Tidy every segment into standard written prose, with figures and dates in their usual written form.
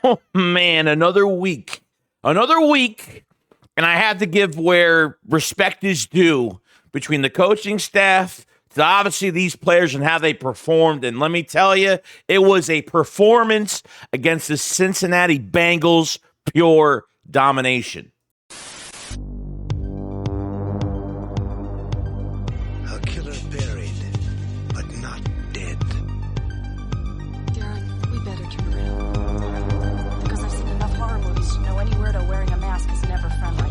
Oh, man, another week. Another week. And I have to give where respect is due between the coaching staff to obviously these players and how they performed. And let me tell you, it was a performance against the Cincinnati Bengals, pure domination. A killer buried, but not dead. Darren, we better turn around. Because I've seen enough horror movies to know any weirdo wearing a mask is never friendly.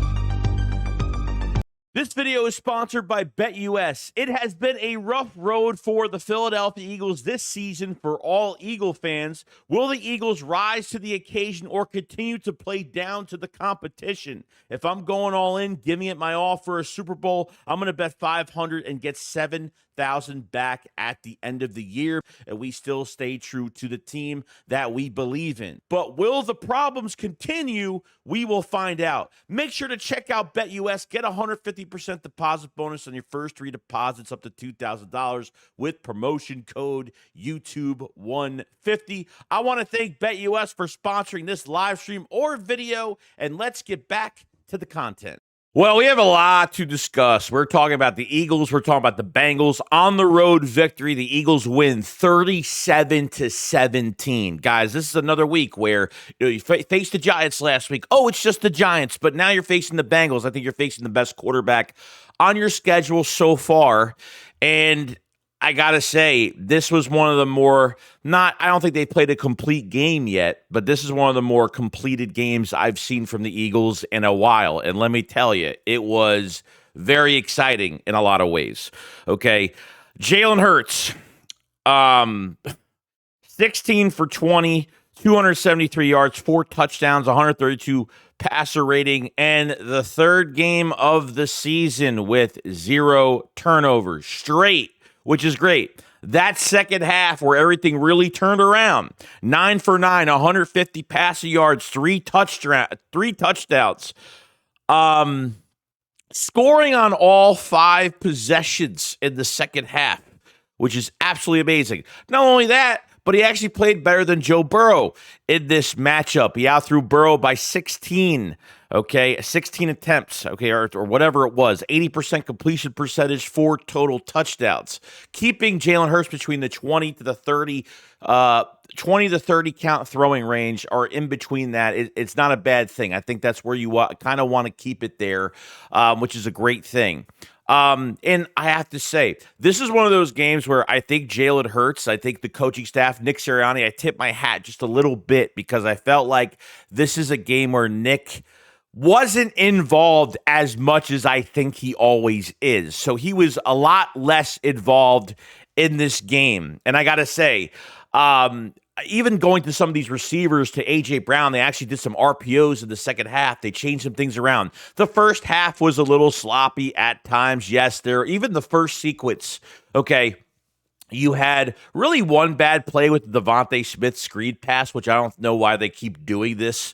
This video is sponsored by BetUS. It has been a rough road for the Philadelphia Eagles this season for all Eagle fans. Will the Eagles rise to the occasion or continue to play down to the competition? If I'm going all in, giving it my all for a Super Bowl, I'm going to bet 500 and get 7,000 back at the end of the year. And we still stay true to the team that we believe in. But will the problems continue? We will find out. Make sure to check out BetUS. Get 150% deposit bonus on your first 3 deposits up to $2,000 with promotion code YouTube150. I want to thank BetUS for sponsoring this live stream or video, and let's get back to the content. Well, we have a lot to discuss. We're talking about the Eagles. We're talking about the Bengals. On the road victory, the Eagles win 37-17. Guys, this is another week where you faced the Giants last week. Oh, it's just the Giants. But now you're facing the Bengals. I think you're facing the best quarterback on your schedule so far. And I got to say, this was one of the more, I don't think they played a complete game yet, but this is one of the more completed games I've seen from the Eagles in a while. And let me tell you, it was very exciting in a lot of ways. Okay. Jalen Hurts, 16 for 20, 273 yards, 4 touchdowns, 132 passer rating, and the third game of the season with 0 turnovers straight, which is great. That second half where everything really turned around, 9 for 9, 150 passing yards, 3 touchdowns. Scoring on all 5 possessions in the second half, which is absolutely amazing. Not only that, but he actually played better than Joe Burrow in this matchup. He outthrew Burrow by 16, 16 attempts, or whatever it was. 80% completion percentage, 4 total touchdowns. Keeping Jalen Hurts between the 20 to 30 count throwing range, or in between that, it's not a bad thing. I think that's where you kind of want to keep it there, which is a great thing. And I have to say, this is one of those games where I think Jalen Hurts, I think the coaching staff, Nick Sirianni, I tip my hat just a little bit because I felt like this is a game where Nick wasn't involved as much as I think he always is. So he was a lot less involved in this game. And I got to say, even going to some of these receivers to A.J. Brown, they actually did some RPOs in the second half. They changed some things around. The first half was a little sloppy at times. Yes, even the first sequence, you had really one bad play with the Devontae Smith screen pass, which I don't know why they keep doing this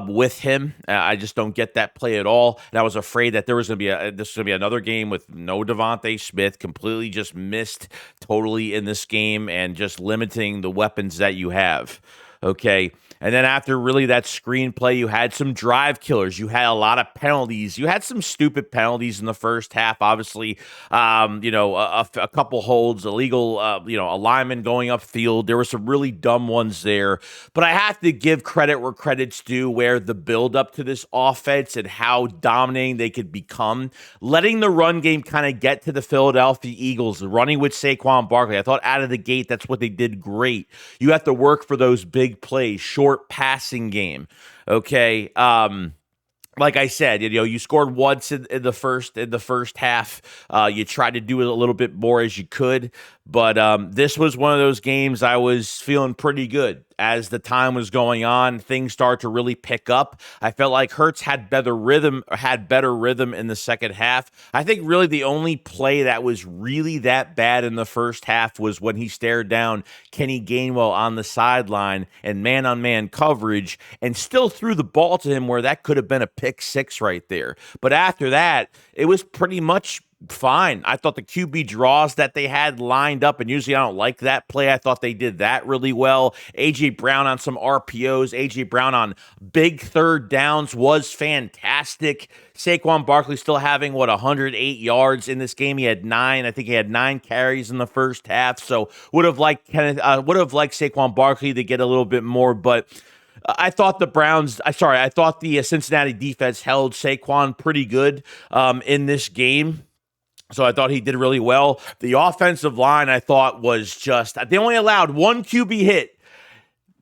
with him. I just don't get that play at all. And I was afraid that this was going to be another game with no Devontae Smith, completely just missed totally in this game and just limiting the weapons that you have. Okay. And then after really that screenplay, you had some drive killers. You had a lot of penalties. You had some stupid penalties in the first half. Obviously, a couple holds, illegal, a lineman going upfield. There were some really dumb ones there. But I have to give credit where credit's due, where the build-up to this offense and how dominating they could become. Letting the run game kind of get to the Philadelphia Eagles, running with Saquon Barkley. I thought out of the gate, that's what they did great. You have to work for those big plays, short passing game. Okay. Like I said, you scored once in the first half. You tried to do it a little bit more as you could, but this was one of those games I was feeling pretty good. As the time was going on, things started to really pick up. I felt like Hurts had better rhythm in the second half. I think really the only play that was really that bad in the first half was when he stared down Kenny Gainwell on the sideline and man-on-man coverage and still threw the ball to him where that could have been a pick six right there. But after that, it was pretty much fine. I thought the QB draws that they had lined up, and usually I don't like that play. I thought they did that really well. A.J. Brown on some RPOs, A.J. Brown on big third downs was fantastic. Saquon Barkley still having, 108 yards in this game. He had 9. I think he had 9 carries in the first half. So would have liked Saquon Barkley to get a little bit more, but I thought I thought the Cincinnati defense held Saquon pretty good in this game. So I thought he did really well. The offensive line, I thought, was just, they only allowed one QB hit.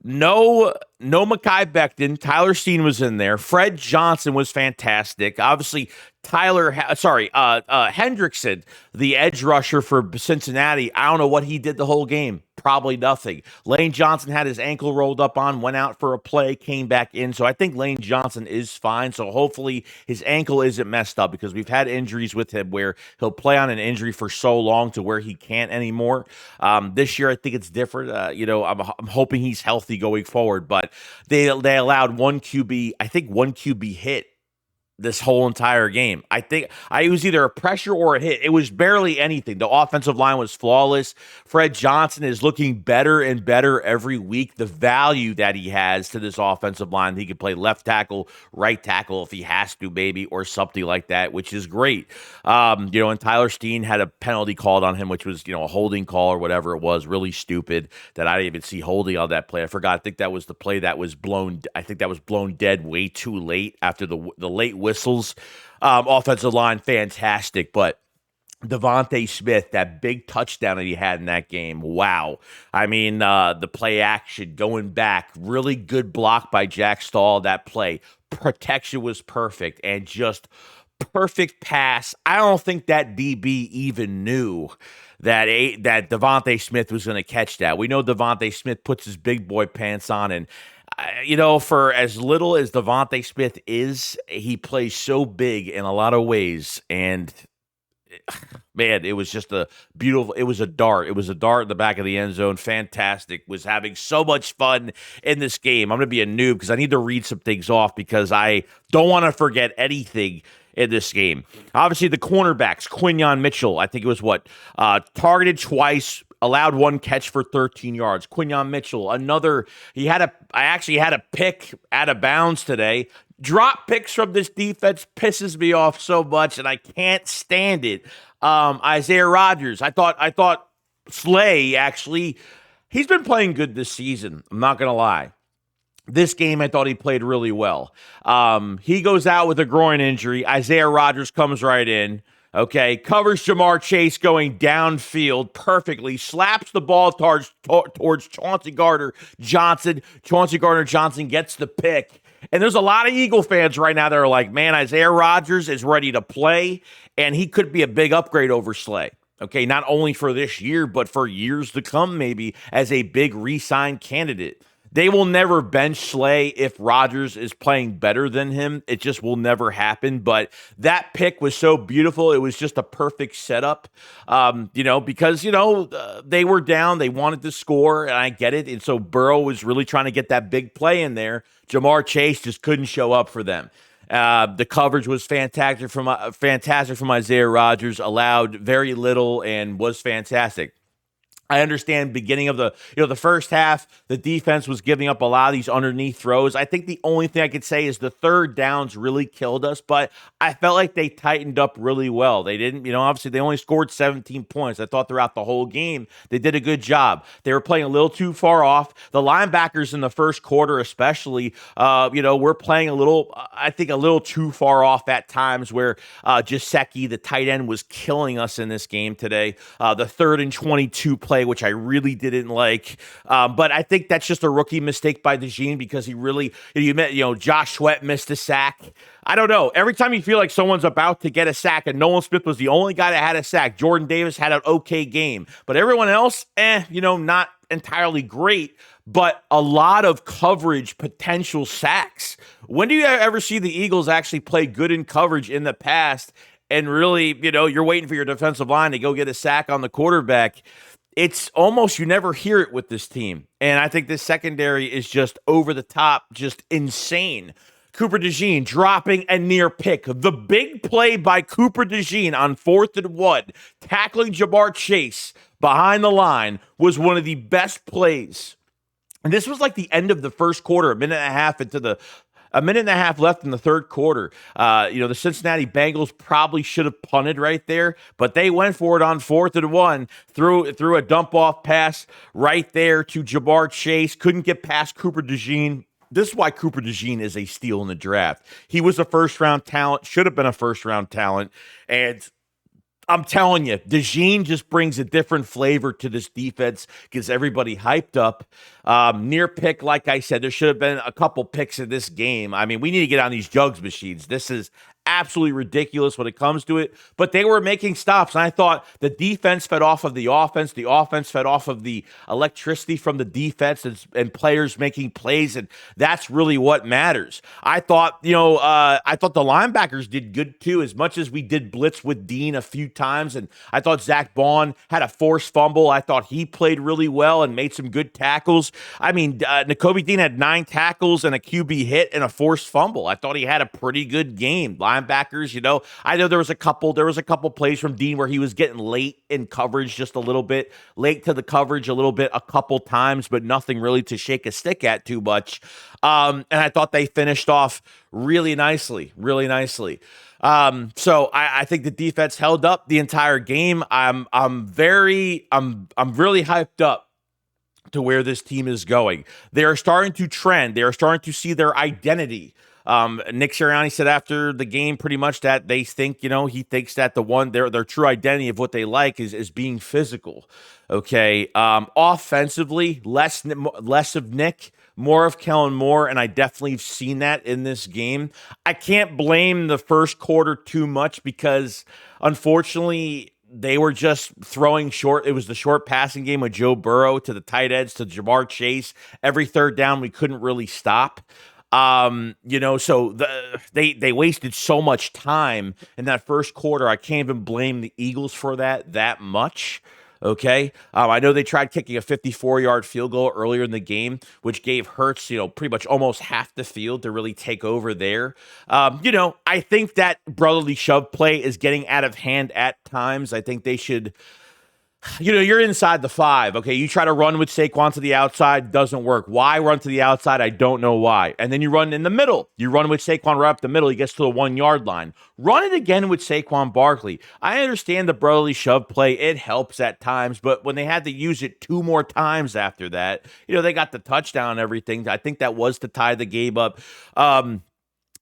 No Mekhi Becton. Tyler Steen was in there. Fred Johnson was fantastic. Obviously, Hendrickson, the edge rusher for Cincinnati. I don't know what he did the whole game. Probably nothing. Lane Johnson had his ankle rolled up on, went out for a play, came back in. So I think Lane Johnson is fine. So hopefully his ankle isn't messed up, because we've had injuries with him where he'll play on an injury for so long to where he can't anymore. This year, I think it's different. I'm hoping he's healthy going forward, but they allowed one QB hit this whole entire game. I think it was either a pressure or a hit. It was barely anything. The offensive line was flawless. Fred Johnson is looking better and better every week. The value that he has to this offensive line, he can play left tackle, right tackle if he has to, maybe, or something like that, which is great. And Tyler Steen had a penalty called on him, which was, a holding call or whatever it was, really stupid, that I didn't even see holding on that play. I forgot. I think that was the play that was blown. I think that was blown dead way too late after the late whistles. Offensive line, fantastic. But Devontae Smith, that big touchdown that he had in that game, wow. I mean, the play action going back, really good block by Jack Stahl. That play protection was perfect, and just perfect pass. I don't think that DB even knew that Devontae Smith was going to catch that. We know Devontae Smith puts his big boy pants on, and for as little as Devontae Smith is, he plays so big in a lot of ways. And man, it was just it was a dart. It was a dart in the back of the end zone. Fantastic. Was having so much fun in this game. I'm going to be a noob because I need to read some things off because I don't want to forget anything in this game. Obviously, the cornerbacks, Quinyon Mitchell, I think it was targeted twice, allowed 1 catch for 13 yards. Quinyon Mitchell, I actually had a pick out of bounds today. Drop picks from this defense pisses me off so much, and I can't stand it. Isaiah Rodgers, I thought Slay, actually, he's been playing good this season. I'm not going to lie. This game, I thought he played really well. He goes out with a groin injury. Isaiah Rodgers comes right in. Okay, covers Jamar Chase going downfield perfectly, slaps the ball towards Chauncey Gardner-Johnson. Chauncey Gardner-Johnson gets the pick. And there's a lot of Eagle fans right now that are like, man, Isaiah Rodgers is ready to play, and he could be a big upgrade over Slay. Okay, not only for this year, but for years to come, maybe, as a big re-sign candidate. They will never bench Slay if Rodgers is playing better than him. It just will never happen. But that pick was so beautiful. It was just a perfect setup, because they were down. They wanted to score, and I get it. And so Burrow was really trying to get that big play in there. Jamar Chase just couldn't show up for them. The coverage was fantastic from Isaiah Rodgers, allowed very little and was fantastic. I understand beginning of the first half, the defense was giving up a lot of these underneath throws. I think the only thing I could say is the third downs really killed us, but I felt like they tightened up really well. They didn't, obviously they only scored 17 points. I thought throughout the whole game, they did a good job. They were playing a little too far off. The linebackers in the first quarter especially, we're playing a little too far off at times where Gesicki, the tight end, was killing us in this game today. The 3rd and 22 play, which I really didn't like. But I think that's just a rookie mistake by Dejean because he really, Josh Sweat missed a sack. I don't know. Every time you feel like someone's about to get a sack, and Nolan Smith was the only guy that had a sack. Jordan Davis had an okay game. But everyone else, not entirely great, but a lot of coverage potential sacks. When do you ever see the Eagles actually play good in coverage in the past and really, you're waiting for your defensive line to go get a sack on the quarterback? It's almost, you never hear it with this team. And I think this secondary is just over the top, just insane. Cooper Dejean dropping a near pick. The big play by Cooper Dejean on 4th and 1, tackling Jamar Chase behind the line, was one of the best plays. And this was like the end of the first quarter, a minute and a half left in the third quarter. The Cincinnati Bengals probably should have punted right there, but they went for it on 4th and 1, threw a dump off pass right there to Jamar Chase. Couldn't get past Cooper Dejean. This is why Cooper Dejean is a steal in the draft. He was a first-round talent, should have been a first-round talent, and I'm telling you, Dejean just brings a different flavor to this defense, gets everybody hyped up. Near pick, like I said, there should have been a couple picks in this game. I mean, we need to get on these jugs machines. This is absolutely ridiculous when it comes to it, but they were making stops, and I thought the defense fed off of the offense fed off of the electricity from the defense and players making plays, and that's really what matters. I thought the linebackers did good too, as much as we did blitz with Dean a few times, and I thought Zach Bond had a forced fumble. I thought he played really well and made some good tackles. I mean, Nakobe Dean had 9 tackles and a QB hit and a forced fumble. I thought he had a pretty good game. Linebackers, I know there was a couple plays from Dean where he was getting late in coverage just a little bit, late to the coverage a little bit a couple times, but nothing really to shake a stick at too much. And I thought they finished off really nicely. So I think the defense held up the entire game. I'm really hyped up to where this team is going. They are starting to trend. They are starting to see their identity. Nick Sirianni said after the game pretty much that they think, he thinks that their true identity of what they like is being physical. Okay. Offensively, less of Nick, more of Kellen Moore, and I definitely have seen that in this game. I can't blame the first quarter too much because, unfortunately, they were just throwing short. It was the short passing game with Joe Burrow to the tight ends to Jamar Chase. Every third down, we couldn't really stop. So they wasted so much time in that first quarter. I can't even blame the Eagles for that much. Okay. I know they tried kicking a 54-yard field goal earlier in the game, which gave Hurts, pretty much almost half the field to really take over there. I think that brotherly shove play is getting out of hand at times. I think they should, you're inside the 5. Okay. You try to run with Saquon to the outside, doesn't work. Why run to the outside? I don't know why. And then you run in the middle. You run with Saquon right up the middle. He gets to the 1-yard line. Run it again with Saquon Barkley. I understand the brotherly shove play. It helps at times, but when they had to use it 2 more times after that, they got the touchdown and everything. I think that was to tie the game up.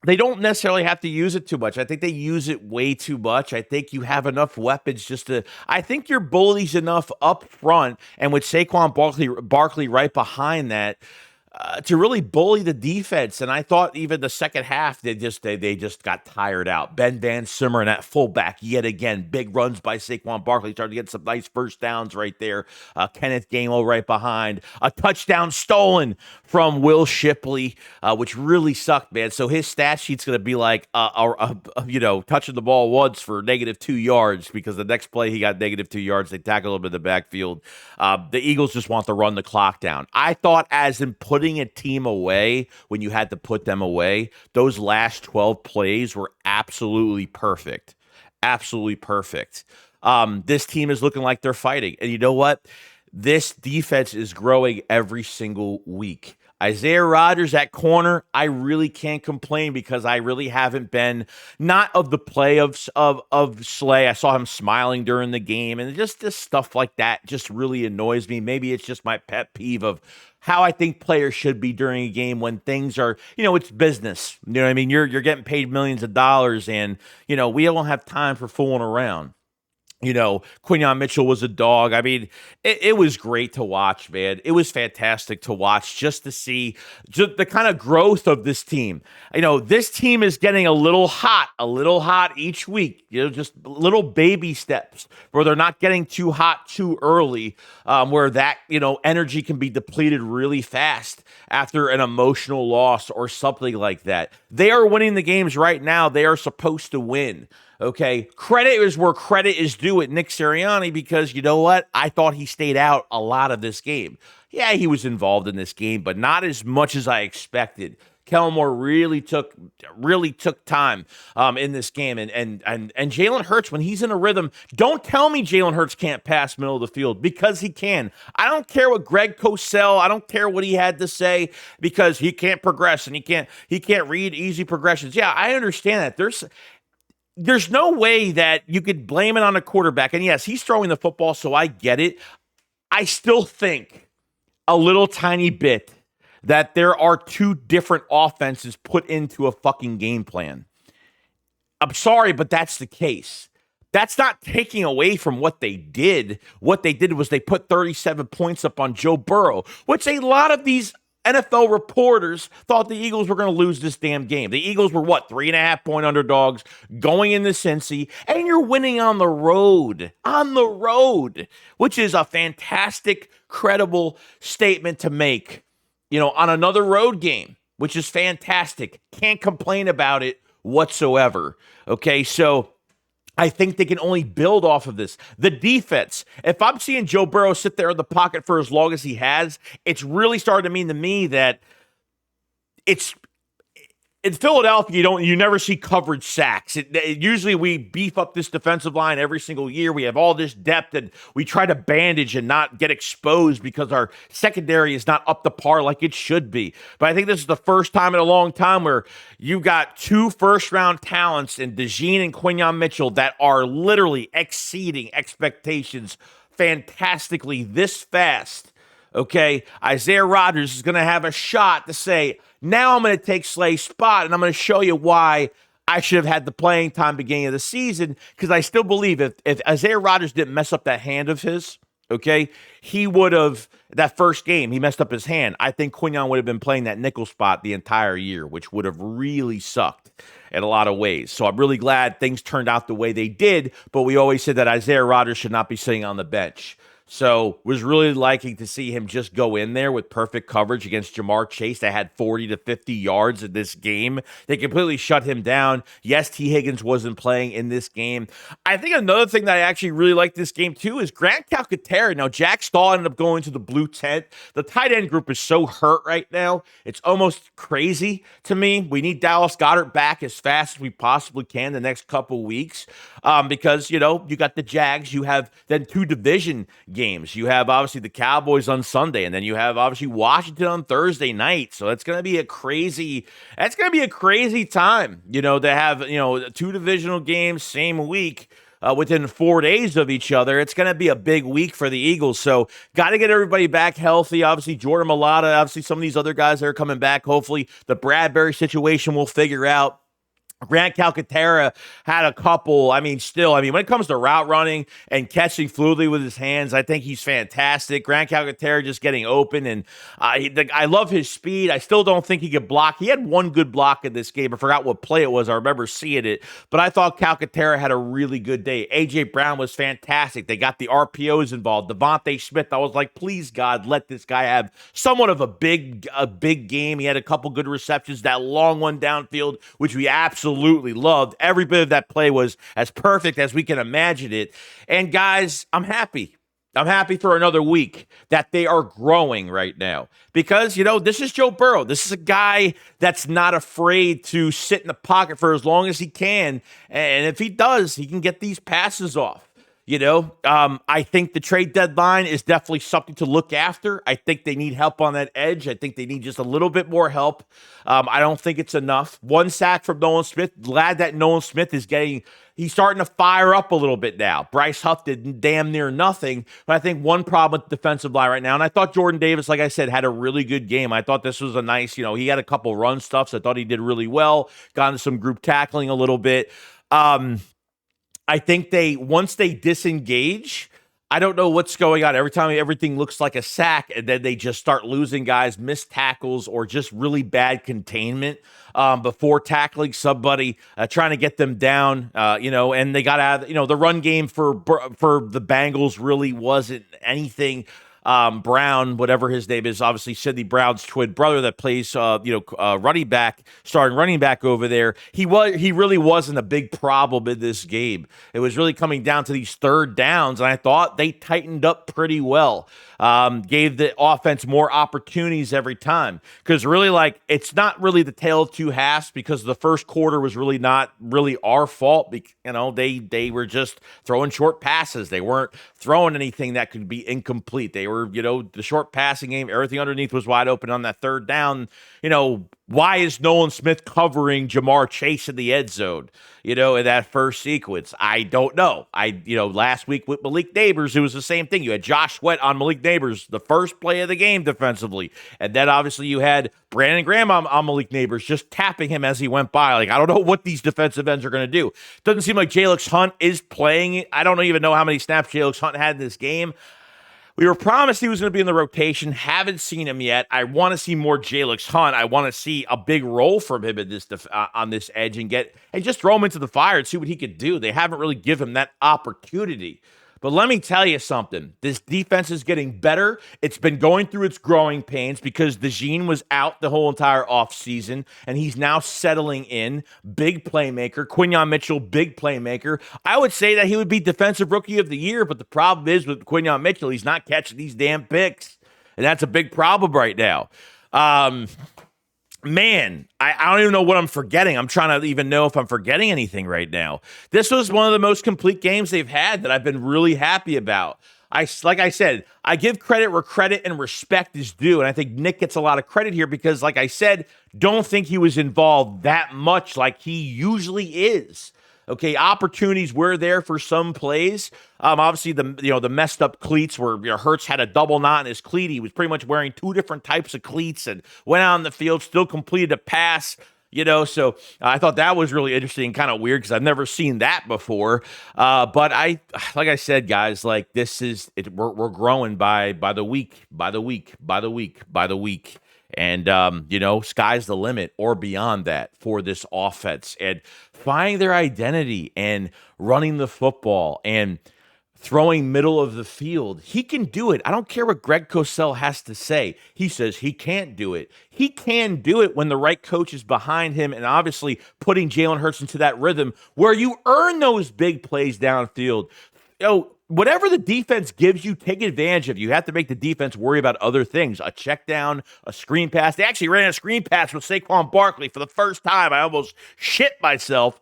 They don't necessarily have to use it too much. I think they use it way too much. I think you have enough weapons I think you're bullies enough up front, and with Saquon Barkley right behind that, to really bully the defense. And I thought even the second half, they just got tired out. Ben Van Simmer and that fullback yet again. Big runs by Saquon Barkley. Started to get some nice first downs right there. Kenneth Gainwell right behind. A touchdown stolen from Will Shipley, which really sucked, man. So his stat sheet's going to be like, touching the ball once for -2 yards because the next play he got -2 yards. They tackle him in the backfield. The Eagles just want to run the clock down. I thought as in putting a team away when you had to put them away, those last 12 plays were absolutely perfect. Absolutely perfect. This team is looking like they're fighting. And you know what? This defense is growing every single week. Isaiah Rodgers at corner, I really can't complain because I really haven't been not of the play of Slay. I saw him smiling during the game, and just this stuff like that just really annoys me. Maybe it's just my pet peeve of how I think players should be during a game when things are, it's business. You know what I mean? You're getting paid millions of dollars, and we don't have time for fooling around. Quinyon Mitchell was a dog. I mean, it was great to watch, man. It was fantastic to watch just to see just the kind of growth of this team. This team is getting a little hot each week, just little baby steps where they're not getting too hot too early, where that, energy can be depleted really fast after an emotional loss or something like that. They are winning the games right now. They are supposed to win. Okay, credit is where credit is due with Nick Sirianni because you know what? I thought he stayed out a lot of this game. Yeah, he was involved in this game, but not as much as I expected. Kellen Moore really took time in this game, and Jalen Hurts, when he's in a rhythm, don't tell me Jalen Hurts can't pass middle of the field, because he can. I don't care what Greg Cosell, I don't care what he had to say, because he can't progress and he can't read easy progressions. Yeah, I understand that. There's no way that you could blame it on a quarterback. And yes, he's throwing the football, so I get it. I still think a little tiny bit that there are two different offenses put into a fucking game plan. I'm sorry, but that's the case. That's not taking away from what they did. What they did was they put 37 points up on Joe Burrow, which a lot of these NFL reporters thought the Eagles were going to lose this damn game. The Eagles were, 3.5-point underdogs going into Cinci, and you're winning on the road, which is a fantastic, credible statement to make, on another road game, which is fantastic. Can't complain about it whatsoever. Okay, so I think they can only build off of this. The defense, if I'm seeing Joe Burrow sit there in the pocket for as long as he has, it's really starting to mean to me that it's in Philadelphia, you never see coverage sacks. Usually we beef up this defensive line every single year. We have all this depth, and we try to bandage and not get exposed because our secondary is not up to par like it should be. But I think this is the first time in a long time where you got two first-round talents in Dejean and Quinyon Mitchell that are literally exceeding expectations fantastically this fast. Okay, Isaiah Rodgers is going to have a shot to say, now I'm going to take Slay's spot, and I'm going to show you why I should have had the playing time beginning of the season, because I still believe if Isaiah Rodgers didn't mess up that hand of his, okay, he would have, that first game, he messed up his hand. I think Quinyon would have been playing that nickel spot the entire year, which would have really sucked in a lot of ways. So I'm really glad things turned out the way they did, but we always said that Isaiah Rodgers should not be sitting on the bench. So was really liking to see him just go in there with perfect coverage against Jamar Chase that had 40 to 50 yards in this game. They completely shut him down. Yes, T. Higgins wasn't playing in this game. I think another thing that I actually really like this game too is Grant Calcaterra. Now, Jack Stahl ended up going to the blue tent. The tight end group is so hurt right now. It's almost crazy to me. We need Dallas Goedert back as fast as we possibly can the next couple weeks because, you got the Jags. You have then two division games. You have obviously the Cowboys on Sunday, and then you have obviously Washington on Thursday night. So that's going to be a crazy time, to have, two divisional games same week within 4 days of each other. It's going to be a big week for the Eagles. So got to get everybody back healthy. Obviously, Jordan Mailata, obviously some of these other guys that are coming back. Hopefully the Bradbury situation will figure out. Grant Calcaterra had a couple. When it comes to route running and catching fluidly with his hands, I think he's fantastic. Grant Calcaterra just getting open, and I love his speed. I still don't think he could block. He had one good block in this game. I forgot what play it was. I remember seeing it, but I thought Calcaterra had a really good day. A.J. Brown was fantastic. They got the RPOs involved. Devontae Smith, I was like, please, God, let this guy have somewhat of a big game. He had a couple good receptions. That long one downfield, which we absolutely loved. Every bit of that play was as perfect as we can imagine it. And guys, I'm happy. I'm happy for another week that they are growing right now because, this is Joe Burrow. This is a guy that's not afraid to sit in the pocket for as long as he can. And if he does, he can get these passes off. I think the trade deadline is definitely something to look after. I think they need help on that edge. I think they need just a little bit more help. I don't think it's enough. One sack from Nolan Smith. Glad that Nolan Smith he's starting to fire up a little bit now. Bryce Huff did damn near nothing, but I think one problem with the defensive line right now, and I thought Jordan Davis, like I said, had a really good game. I thought this was a nice, he had a couple run stuffs. I thought he did really well. Got into some group tackling a little bit. I think once they disengage, I don't know what's going on. Every time everything looks like a sack, and then they just start losing guys, missed tackles, or just really bad containment before tackling somebody, trying to get them down, and they got out, the run game for the Bengals really wasn't anything. Brown, whatever his name is, obviously Sidney Brown's twin brother that plays, starting running back over there. He really wasn't a big problem in this game. It was really coming down to these third downs, and I thought they tightened up pretty well. gave the offense more opportunities every time. Because really, like, it's not really the tale of two halves, because the first quarter was really not really our fault. They were just throwing short passes. They weren't throwing anything that could be incomplete. They were, the short passing game, everything underneath was wide open on that third down. Why is Nolan Smith covering Jamar Chase in the end zone, in that first sequence? I don't know. Last week with Malik Neighbors, it was the same thing. You had Josh Sweat on Malik Neighbors, the first play of the game defensively. And then obviously you had Brandon Graham on Malik Neighbors, just tapping him as he went by. Like, I don't know what these defensive ends are going to do. Doesn't seem like Jalix Hunt is playing. I don't even know how many snaps Jalix Hunt had in this game. We were promised he was going to be in the rotation. Haven't seen him yet. I want to see more Jalix Hunt. I want to see a big role from him in this on this edge and just throw him into the fire and see what he could do. They haven't really given him that opportunity. But let me tell you something. This defense is getting better. It's been going through its growing pains because Dejean was out the whole entire offseason, and he's now settling in. Big playmaker. Quinyon Mitchell, big playmaker. I would say that he would be Defensive Rookie of the Year, but the problem is with Quinyon Mitchell, he's not catching these damn picks, and that's a big problem right now. Man, I don't even know what I'm forgetting. I'm trying to even know if I'm forgetting anything right now. This was one of the most complete games they've had that I've been really happy about. Like I said, I give credit where credit and respect is due, and I think Nick gets a lot of credit here because, like I said, don't think he was involved that much like he usually is. Okay, opportunities were there for some plays. Obviously, the messed up cleats where Hurts had a double knot in his cleat. He was pretty much wearing two different types of cleats and went out on the field, still completed a pass. So I thought that was really interesting, kind of weird because I've never seen that before. But like I said, guys, like this is it. We're growing by the week. And, sky's the limit or beyond that for this offense and finding their identity and running the football and throwing middle of the field. He can do it. I don't care what Greg Cosell has to say. He says he can't do it. He can do it when the right coach is behind him and obviously putting Jalen Hurts into that rhythm where you earn those big plays downfield. Whatever the defense gives you, take advantage of. You have to make the defense worry about other things. A check down, a screen pass. They actually ran a screen pass with Saquon Barkley for the first time. I almost shit myself.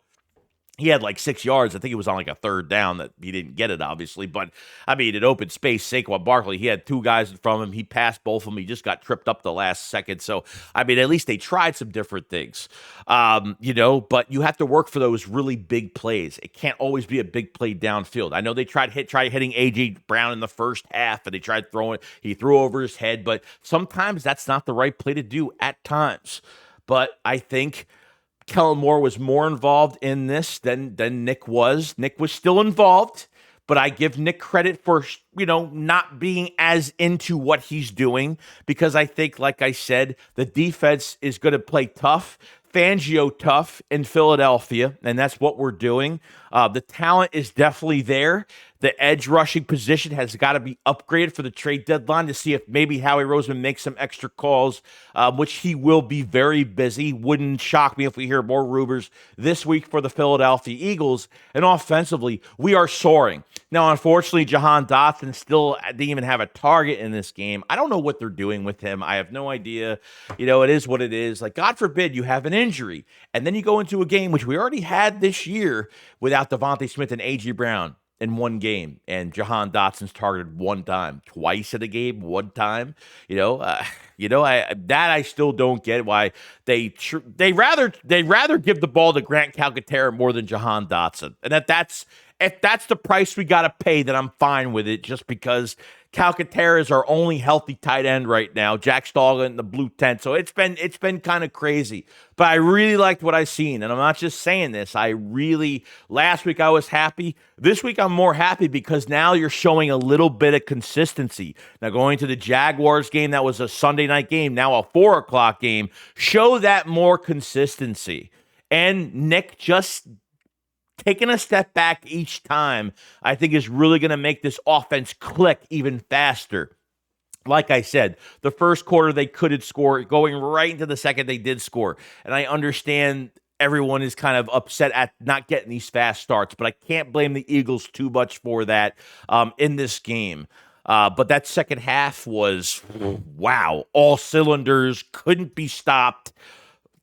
He had like 6 yards. I think it was on like a third down that he didn't get it, obviously. But, I mean, in open space, Saquon Barkley, he had two guys in front of him. He passed both of them. He just got tripped up the last second. So, I mean, at least they tried some different things, but you have to work for those really big plays. It can't always be a big play downfield. I know they tried hitting A.J. Brown in the first half, and they tried throwing. He threw over his head, but sometimes that's not the right play to do at times. But I think Kellen Moore was more involved in this than Nick was. Nick was still involved, but I give Nick credit for, not being as into what he's doing because I think, like I said, the defense is going to play tough. Fangio tough in Philadelphia, and that's what we're doing. The talent is definitely there. The edge rushing position has got to be upgraded for the trade deadline to see if maybe Howie Roseman makes some extra calls, which he will be very busy. Wouldn't shock me if we hear more rumors this week for the Philadelphia Eagles. And offensively, we are soaring. Now, unfortunately, Jahan Dotson still didn't even have a target in this game. I don't know what they're doing with him. I have no idea. It is what it is. Like, God forbid you have an injury, and then you go into a game, which we already had this year, without Devontae Smith and A.J. Brown in one game, and Jahan Dotson's targeted one time, twice in a game, one time. I still don't get why they rather give the ball to Grant Calcaterra more than Jahan Dotson, and if that's the price we got to pay, then I'm fine with it. Just because Calcaterra is our only healthy tight end right now. Jack Stallman in the blue tent. So it's been kind of crazy. But I really liked what I seen. And I'm not just saying this. Last week I was happy. This week I'm more happy because now you're showing a little bit of consistency. Now going to the Jaguars game, that was a Sunday night game, now a 4:00 game. Show that more consistency. And Nick just taking a step back each time, I think is really going to make this offense click even faster. Like I said, the first quarter they couldn't score. Going right into the second, they did score. And I understand everyone is kind of upset at not getting these fast starts, but I can't blame the Eagles too much for that in this game. But that second half was, wow, all cylinders, couldn't be stopped.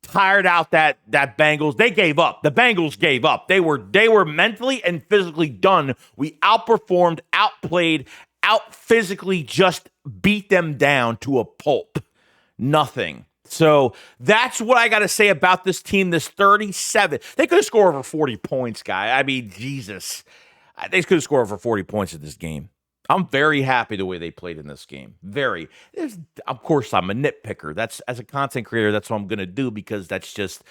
Tired out that Bengals. They gave up. The Bengals gave up. They were mentally and physically done. We outperformed, outplayed, out physically just beat them down to a pulp. Nothing. So that's what I got to say about this team. This 37. They could have scored over 40 points, guy. I mean, Jesus. They could have scored over 40 points in this game. I'm very happy the way they played in this game. Very. Of course, I'm a nitpicker. That's, as a content creator, that's what I'm going to do, because that's just,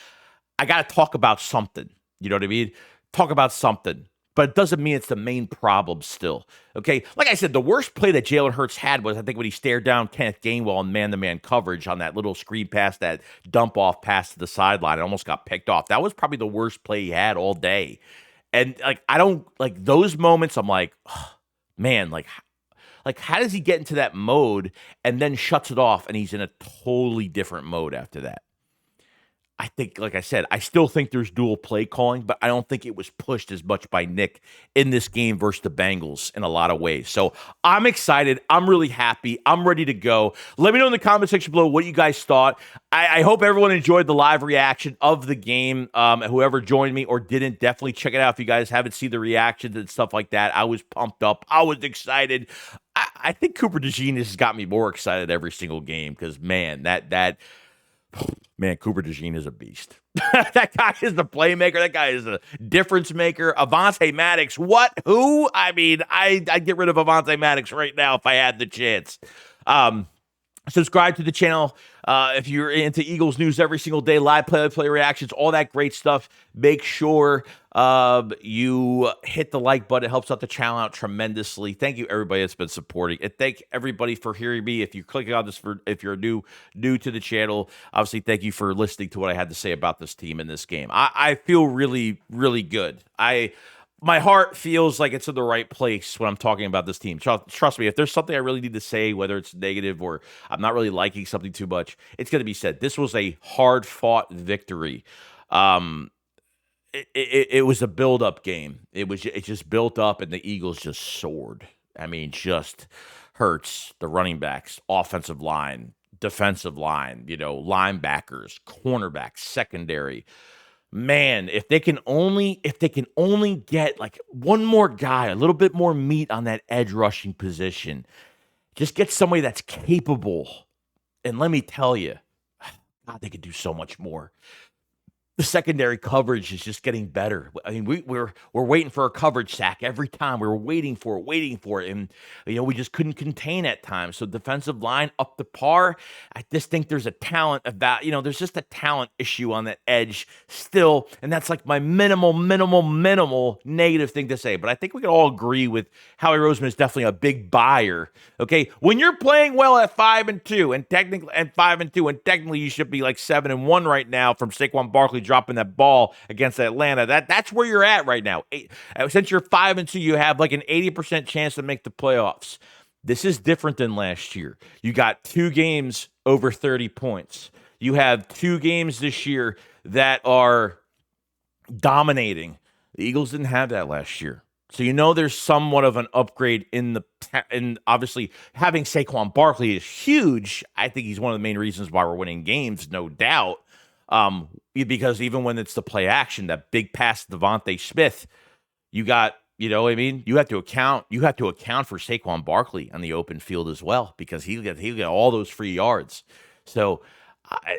I got to talk about something. You know what I mean? Talk about something. But it doesn't mean it's the main problem still. Okay? Like I said, the worst play that Jalen Hurts had was, I think, when he stared down Kenneth Gainwell in man-to-man coverage on that little screen pass, that dump-off pass to the sideline. It almost got picked off. That was probably the worst play he had all day. And, I don't, those moments, I'm like, oh, man, how does he get into that mode and then shuts it off and he's in a totally different mode after that? I think, like I said, I still think there's dual play calling, but I don't think it was pushed as much by Nick in this game versus the Bengals in a lot of ways. So I'm excited. I'm really happy. I'm ready to go. Let me know in the comment section below what you guys thought. I hope everyone enjoyed the live reaction of the game. Whoever joined me or didn't, definitely check it out if you guys haven't seen the reactions and stuff like that. I was pumped up. I was excited. I think Cooper Dejean has got me more excited every single game because, man, Man, Cooper Dejean is a beast. That guy is the playmaker. That guy is a difference maker. Avonte Maddox, what? Who? I mean, I'd get rid of Avonte Maddox right now if I had the chance. Subscribe to the channel if you're into Eagles news every single day, live play reactions, all that great stuff. Make sure you hit the like button. It helps out the channel out tremendously. Thank you, everybody that's been supporting. And thank everybody for hearing me. If you're clicking on this, if you're new to the channel, obviously, thank you for listening to what I had to say about this team in this game. I feel really, really good. My heart feels like it's in the right place when I'm talking about this team. Trust me, if there's something I really need to say, whether it's negative or I'm not really liking something too much, it's going to be said. This was a hard-fought victory. It was a build-up game. It just built up, and the Eagles just soared. I mean, just Hurts, the running backs, offensive line, defensive line, linebackers, cornerbacks, secondary. Man, if they can only get one more guy, a little bit more meat on that edge rushing position, just get somebody that's capable. And let me tell you, God, they could do so much more. The secondary coverage is just getting better. I mean, we're waiting for a coverage sack every time. We were waiting for it, and we just couldn't contain at times. So defensive line up to par. I just think there's a talent about there's just a talent issue on that edge still, and that's like my minimal negative thing to say. But I think we can all agree with Howie Roseman is definitely a big buyer. Okay, when you're playing well at 5-2 and technically you should be like 7-1 right now from Saquon Barkley dropping that ball against Atlanta. That's where you're at right now. Since you're 5-2, you have like an 80% chance to make the playoffs. This is different than last year. You got 2 games over 30 points. You have 2 games this year that are dominating. The Eagles didn't have that last year. So there's somewhat of an upgrade in obviously having Saquon Barkley is huge. I think he's one of the main reasons why we're winning games, no doubt. Because even when it's the play action, that big pass to Devontae Smith, you got, what I mean? You have to account for Saquon Barkley on the open field as well, because he'll get all those free yards. So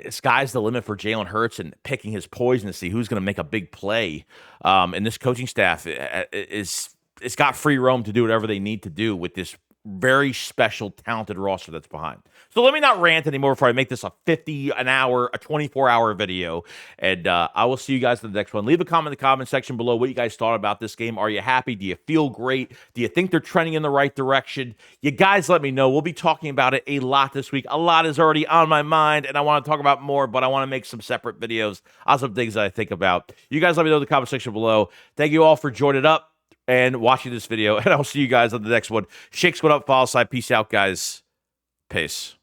sky's the limit for Jalen Hurts and picking his poison to see who's going to make a big play. And this coaching staff it's got free roam to do whatever they need to do with this very special, talented roster that's behind. So let me not rant anymore before I make this a 24-hour video. And I will see you guys in the next one. Leave a comment in the comment section below what you guys thought about this game. Are you happy? Do you feel great? Do you think they're trending in the right direction? You guys let me know. We'll be talking about it a lot this week. A lot is already on my mind, and I want to talk about more, but I want to make some separate videos on some things that I think about. You guys let me know in the comment section below. Thank you all for joining up and watching this video, and I'll see you guys on the next one. Shakes, what up, follow side. Peace out, guys. Peace.